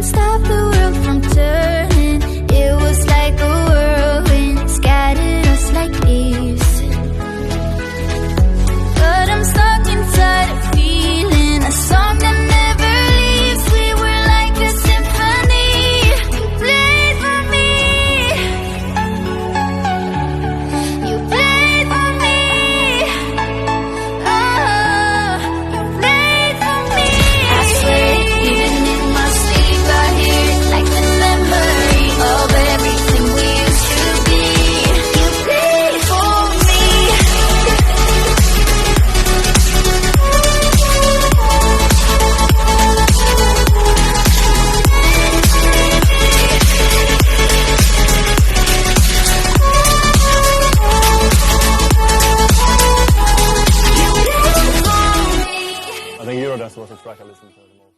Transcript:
couldn't stop the world from turning. It was like a whirlwind, scattered us like leaves. But I'm stuck inside a feeling, a song that never leaves. We were like a symphony. You played for me. You played for me. Oh, you played for me. I swear, even in my sleep, I hear it like the memory of everything we used to be. You played for me. I think Eurodance was the track I listened to the most.